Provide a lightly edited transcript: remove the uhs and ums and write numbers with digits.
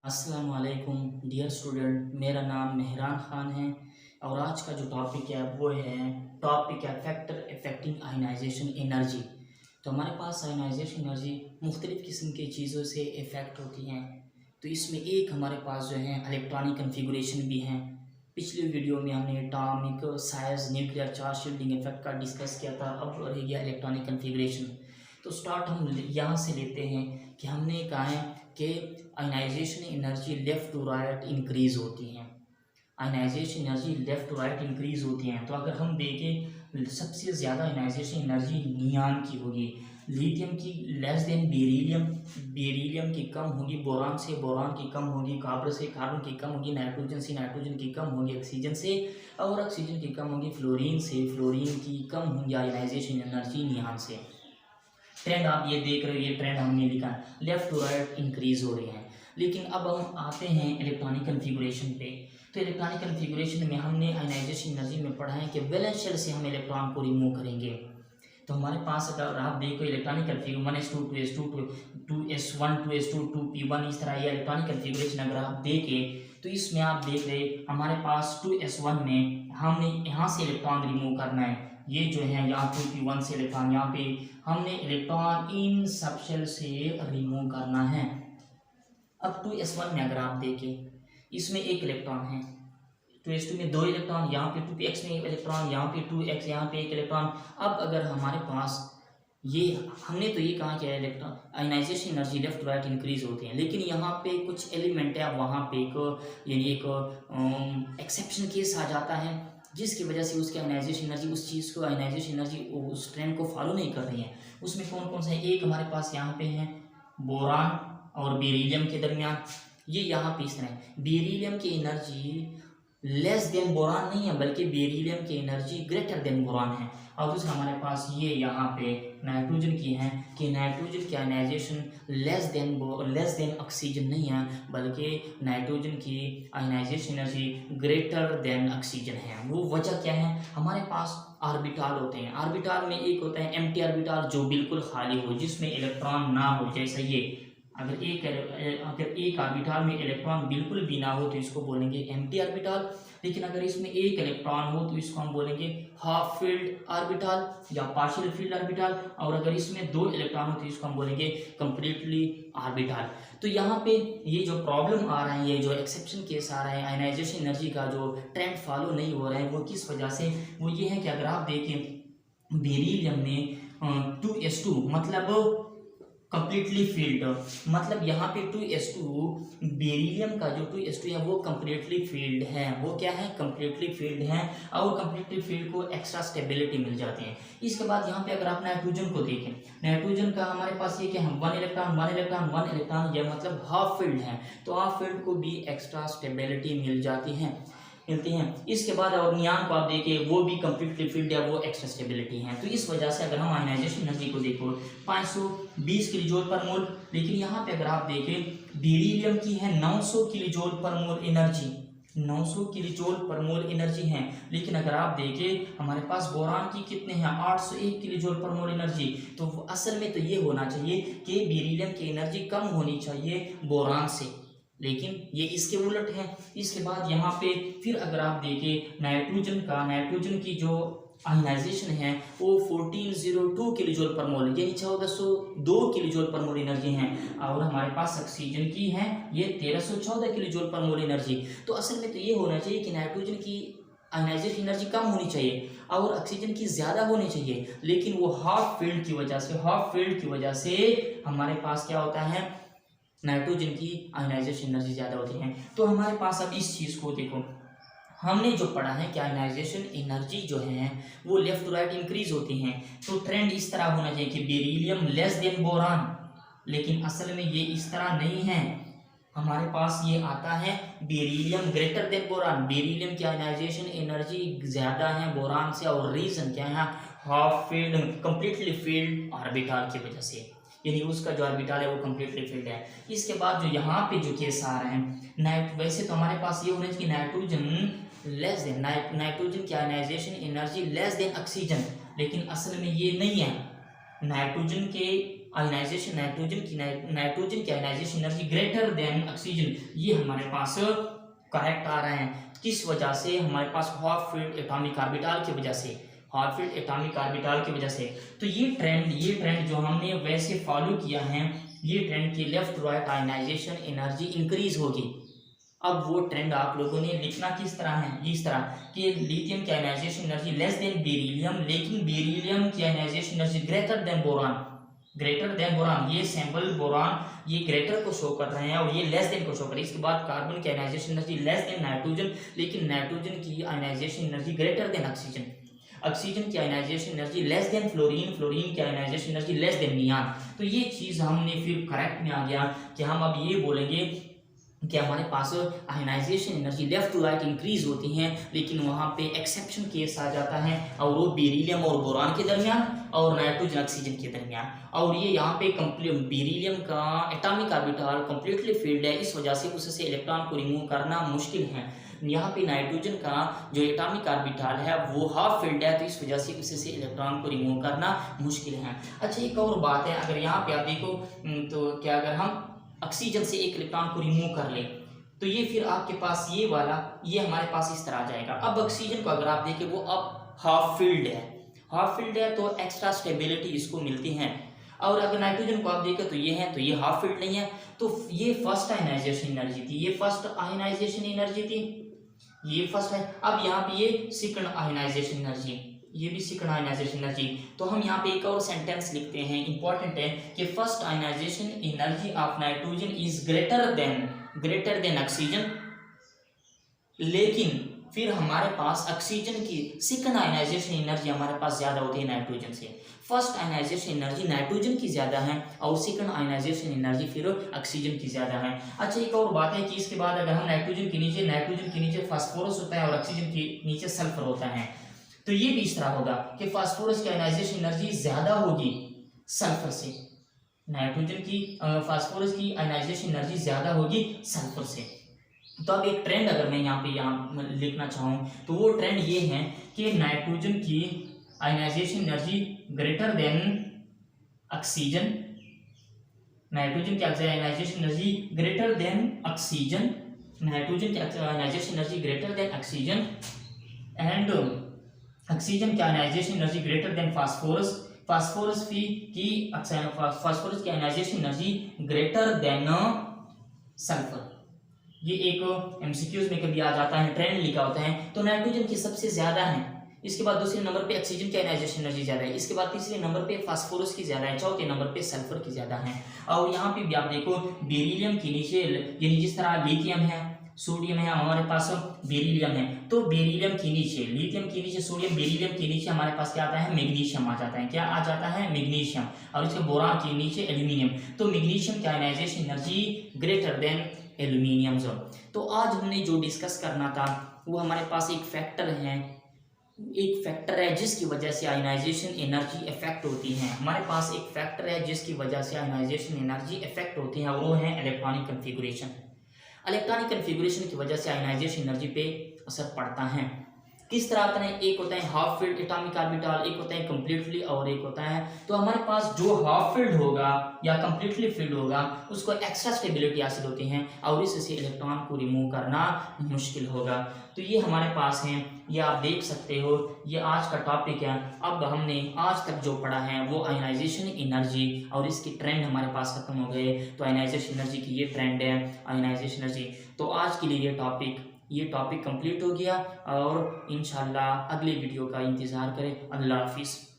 अस्सलाम वालेकुम dear student, मेरा नाम मेहरान ख़ान है और आज का जो टॉपिक है वो है टॉपिक है फैक्टर अफेक्टिंग आयनाइजेशन एनर्जी। तो हमारे पास आयनाइजेशन एनर्जी मुख्तलिफ़ किस्म की चीज़ों से इफ़ेक्ट होती हैं। तो इसमें एक हमारे पास जो है इलेक्ट्रॉनिक कन्फिगुरेशन भी हैं। पिछली वीडियो में हमने atomic size nuclear charge shielding effect का डिस्कस किया था। अब रह गया इलेक्ट्रॉनिक कन्फिगुरेशन। तो स्टार्ट हम यहाँ से लेते हैं कि हमने कहा है कि ionization energy left to right increase होती हैं। Ionization energy left to right increase होती हैं। तो अगर हम देखें सबसे ज़्यादा आयनाइजेशन एनर्जी नियान की होगी, लिथियम की लेस देन बेरिलियम, बेरिलियम की कम होगी, बोरान से बोरान की कम होगी, कार्बन से कार्बन की कम होगी, नाइट्रोजन से नाइट्रोजन की कम होगी, ऑक्सीजन से और ऑक्सीजन की कम होगी, फ्लोरीन से फ्लोरीन की कम होगी आयनाइजेशन एनर्जी नियान से। ट्रेंड आप ये देख रहे हो, ये ट्रेंड हमने लिखा है लेफ्ट टू राइट इंक्रीज हो रही है। लेकिन अब हम आते हैं इलेक्ट्रॉनिक कन्फिगुरेशन पे। तो इलेक्ट्रॉनिक कन्फिगुरेशन में हमने आयनाइजेशन एनर्जी में पढ़ा है कि वैलेंस शेल से हम इलेक्ट्रॉन को रिमूव करेंगे। तो हमारे पास अगर आप देखो electronic configuration 1s2 2s2 2s1 2s2 2p1 इस तरह ये इलेक्ट्रॉनिक कन्फिगुरेशन अगर आप देखें तो इसमें आप देख रहे हमारे पास 2s1 में हमने यहाँ से इलेक्ट्रॉन रिमूव करना है। ये जो है यहाँ 2p1 से इलेक्ट्रॉन यहाँ पे हमने इलेक्ट्रॉन इन सब शेल से रिमूव करना है। अब 2s1 में अगर आप देखें इसमें एक इलेक्ट्रॉन है, 2s2 में दो इलेक्ट्रॉन, यहाँ पे 2px में एक इलेक्ट्रॉन, यहाँ पे 2x, यहाँ पे एक इलेक्ट्रॉन। अब अगर हमारे पास ये हमने तो ये कहा कि electron ionization energy left right increase होती है, लेकिन यहाँ पे कुछ एलिमेंट है, वहाँ पे एक यानी एक एक्सेप्शन केस आ जाता है जिसकी वजह से उसकी आयनाइजेशन एनर्जी उस चीज़ को आयनाइजेशन एनर्जी उस ट्रेंड को फॉलो नहीं कर रही है। उसमें कौन कौन से हैं? एक हमारे पास यहाँ पे है बोरान और बेरिलियम के दरमियान, ये यहाँ पे इस तरह है। बेरिलियम की एनर्जी लेस देन बोरान नहीं है बल्कि बेरिलियम की एनर्जी ग्रेटर देन बोरान है। और दूसरा हमारे पास ये यहाँ पे नाइट्रोजन की है कि नाइट्रोजन की आयनाइजेशन लेस देन ऑक्सीजन नहीं है बल्कि नाइट्रोजन की ionization energy greater than oxygen है। वो वजह क्या है? हमारे पास ऑर्बिटल होते हैं। ऑर्बिटल में एक होता है एम्प्टी ऑर्बिटल जो बिल्कुल खाली हो, जिसमें इलेक्ट्रॉन ना हो, जैसे ये अगर एक ऑर्बिटल में इलेक्ट्रॉन बिल्कुल भी ना हो तो इसको बोलेंगे एम्प्टी ऑर्बिटल। लेकिन अगर इसमें एक इलेक्ट्रॉन हो तो इसको हम बोलेंगे हाफ फील्ड ऑर्बिटल या पार्शियल फील्ड ऑर्बिटल। और अगर इसमें दो इलेक्ट्रॉन हो तो इसको हम बोलेंगे कंप्लीटली ऑर्बिटल। तो यहाँ पे ये जो प्रॉब्लम आ रहा है, ये जो एक्सेप्शन केस आ रहा है, आयनाइजेशन एनर्जी का जो ट्रेंड फॉलो नहीं हो रहा है, वो किस वजह से? वो ये है कि अगर आप देखें बेरिलियम में 2s2 मतलब कंप्लीटली फील्ड, मतलब यहाँ पे 2s2 बेरिलियम का जो 2s2 है वो कंप्लीटली फील्ड है। वो क्या है? कंप्लीटली फील्ड है और कंप्लीटली फील्ड को एक्स्ट्रा स्टेबिलिटी मिल जाती है। इसके बाद यहाँ पे अगर आप नाइट्रोजन को देखें, नाइट्रोजन का हमारे पास ये क्या है? वन इलेक्ट्रॉन, ये मतलब हाफ फील्ड है। तो हाफ फील्ड को भी एक्स्ट्रा स्टेबिलिटी मिलती हैं। इसके बाद और नियान को आप देखिए वो भी कंप्लीटली फील्ड है, वो एक्स्ट्रा स्टेबिलिटी है। तो इस वजह से अगर हम आयनाइजेशन एनर्जी को देखो 520 किलो जूल पर मोल, लेकिन यहाँ पे अगर आप देखें बेरिलियम की है 900 किलो जूल पर मोल एनर्जी, 900 किलो जूल पर मोल एनर्जी है। लेकिन अगर आप देखें हमारे पास बोरान की कितने हैं? 801 किलो जूल पर मोल एनर्जी। तो असल में तो ये होना चाहिए कि बेरिलियम की एनर्जी कम होनी चाहिए बोरान से, लेकिन ये इसके उलट है। इसके बाद यहाँ पे फिर अगर आप देखें नाइट्रोजन की जो आयनाइजेशन है वो 1402 किलो जूल पर मोल यानी 1402 किलो जूल पर मोल एनर्जी है। और हमारे पास ऑक्सीजन की है ये 1314 किलो जूल पर मोल एनर्जी। तो असल में तो ये होना चाहिए कि नाइट्रोजन की आयनाइजेशन एनर्जी कम होनी चाहिए और ऑक्सीजन की ज़्यादा होनी चाहिए, लेकिन वो हाफ फील्ड की वजह से हमारे पास क्या होता है? नाइट्रोजन की आयनाइजेशन एनर्जी ज़्यादा होती है। तो हमारे पास अब इस चीज़ को देखो, हमने जो पढ़ा है कि आयनाइजेशन एनर्जी जो है वो लेफ्ट टू राइट इंक्रीज होती हैं। तो ट्रेंड इस तरह होना चाहिए कि बेरिलियम लेस देन बोरान, लेकिन असल में ये इस तरह नहीं है। हमारे पास ये आता है beryllium greater than boron, beryllium की आयनाइजेशन एनर्जी ज़्यादा है बोरान से। और रीज़न क्या है? Half field completely filled orbital की वजह से, यानी उसका जो ऑर्बिटल है वो कंप्लीटली फील्ड है। इसके बाद जो यहाँ पे जो केस आ रहे हैं वैसे तो हमारे पास ये होना चाहिए नाइट्रोजन की ionization energy less than oxygen, लेकिन असल में ये नहीं है। नाइट्रोजन के आयनाइजेशन नाइट्रोजन की ionization energy greater than oxygen, ये हमारे पास करेक्ट आ रहा है। किस वजह से? हमारे पास हाफ फील्ड एटॉमिक ऑर्बिटल की वजह से, हाफ फील्ड एटॉमिक ऑर्बिटल की वजह से। तो ये ट्रेंड जो हमने वैसे फॉलो किया है, ये ट्रेंड की left right ionization energy increase होगी। अब वो ट्रेंड आप लोगों ने लिखना किस तरह है, इस तरह कि लिथियम की ionization energy less than beryllium, लेकिन बेरिलियम की ionization energy greater than boron, greater than boron. ये सैंपल बोरान ये ग्रेटर को शो कर रहे हैं और ये लेस देन को शो कर रहे हैं। इसके बाद कार्बन की ionization energy less than nitrogen, लेकिन नाइट्रोजन की ionization energy greater than oxygen, oxygen की ionization energy less than fluorine, fluorine की ionization energy less than neon. तो ये चीज़ हमने फिर करेक्ट में आ गया कि हम अब ये बोलेंगे कि हमारे पास ionization energy left to right increase होती हैं, लेकिन वहाँ पे एक्सेप्शन केस आ जाता है और वो बेरिलियम और बोरान के दरमियान और नाइट्रोजन ऑक्सीजन के दरमियान। और ये यहाँ पे बेरिलियम का एटॉमिक ऑर्बिटल कंप्लीटली फील्ड है, इस वजह से उससे इलेक्ट्रॉन को रिमूव करना मुश्किल है। यहाँ पे नाइट्रोजन का जो एटॉमिक ऑर्बिटल है वो हाफ फील्ड है, तो इस वजह से उससे इलेक्ट्रॉन को रिमूव करना मुश्किल है। अच्छा, एक और बात है, अगर यहाँ पे आप देखो तो क्या अगर हम ऑक्सीजन से एक इलेक्ट्रॉन को रिमूव कर ले तो ये फिर आपके पास ये वाला ये हमारे पास इस तरह आ जाएगा। अब ऑक्सीजन को अगर आप देखें वो अब हाफ फील्ड है, हाफ फील्ड है तो एक्स्ट्रा स्टेबिलिटी इसको मिलती है। और अगर नाइट्रोजन को आप देखें तो ये है, तो ये हाफ फील्ड नहीं है, तो ये फर्स्ट आयनाइजेशन एनर्जी थी, ये फर्स्ट आयनाइजेशन एनर्जी थी, ये फर्स्ट है। अब यहाँ पे ये सेकंड आयनाइजेशन एनर्जी, ये भी सेकंड आयनाइजेशन एनर्जी। तो हम यहाँ पे एक और सेंटेंस लिखते हैं, इंपॉर्टेंट है कि first ionization energy of nitrogen is greater than oxygen, लेकिन फिर हमारे पास ऑक्सीजन की सेकंड आयनाइजेशन एनर्जी हमारे पास ज्यादा होती है नाइट्रोजन से। फर्स्ट आयनाइजेशन एनर्जी नाइट्रोजन की ज्यादा है और सेकंड आयनाइजेशन एनर्जी फिर ऑक्सीजन की ज्यादा है। अच्छा, एक और बात है कि इसके बाद अगर हम नाइट्रोजन के नीचे फास्फोरस होता है और ऑक्सीजन के नीचे सल्फर होता है, तो ये भी इस तरह होगा कि फास्फोरस की आयनाइजेशन एनर्जी ज्यादा होगी सल्फर से, नाइट्रोजन की फास्फोरस की आयनाइजेशन एनर्जी ज्यादा होगी सल्फर से। तो अब एक ट्रेंड अगर मैं यहाँ लिखना चाहूँ तो वो ट्रेंड ये है कि नाइट्रोजन की ionization energy greater than oxygen, nitrogen की ionization energy greater than oxygen, nitrogen की ionization energy greater than oxygen and oxygen की ionization energy greater than phosphorus, phosphorus की ionization energy greater than sulphur. ये एक MCQs में कभी आ जाता है, ट्रेंड लिखा होता है। तो नाइट्रोजन की सबसे ज्यादा है, इसके बाद दूसरे नंबर पे ऑक्सीजन की आयनाइजेशन एनर्जी ज्यादा है, इसके बाद तीसरे नंबर पे फास्फोरस की ज्यादा है, चौथे नंबर पे सल्फर की ज्यादा है। और यहाँ पे भी आप देखो बेरिलियम के नीचे, यानी जिस तरह लिथियम है, सोडियम है, हमारे पास बेरिलियम है, तो बेरिलियम के नीचे, लिथियम के नीचे सोडियम, बेरिलियम के नीचे हमारे पास क्या आता है, मैग्नीशियम आ जाता है। क्या आ जाता है? मैग्नीशियम। और इसके बोरान के नीचे एल्यूमिनियम। तो मैग्नीशियम की ionization energy greater than aluminium. तो आज हमने जो डिस्कस करना था वो हमारे पास एक फैक्टर है जिसकी वजह से आयनाइजेशन एनर्जी इफेक्ट होती है। हमारे पास एक फैक्टर है जिसकी वजह से आयनाइजेशन एनर्जी इफेक्ट होती है, और वो है इलेक्ट्रॉनिक कन्फिगुरेशन। इलेक्ट्रॉनिक कन्फिगुरेशन की वजह से आयनाइजेशन एनर्जी पे असर पड़ता है। किस तरह आता है? एक होता है हाफ फील्ड एटॉमिक ऑर्बिटल, एक होता है कंप्लीटली, और एक होता है, तो हमारे पास जो हाफ फील्ड होगा या कंप्लीटली फील्ड होगा उसको एक्स्ट्रा स्टेबिलिटी हासिल होती है और इससे इलेक्ट्रॉन को रिमूव करना मुश्किल होगा। तो ये हमारे पास है, ये आप देख सकते हो, ये आज का टॉपिक है। अब हमने आज तक जो पढ़ा है वो आयनाइजेशन एनर्जी और इसकी ट्रेंड हमारे पास खत्म हो गए। तो आयनाइजेशन एनर्जी की ये ट्रेंड है, आयनाइजेशन एनर्जी। तो आज के लिए ये टॉपिक कंप्लीट हो गया और इंशाल्लाह अगले वीडियो का इंतज़ार करें। अल्लाह हाफिज़।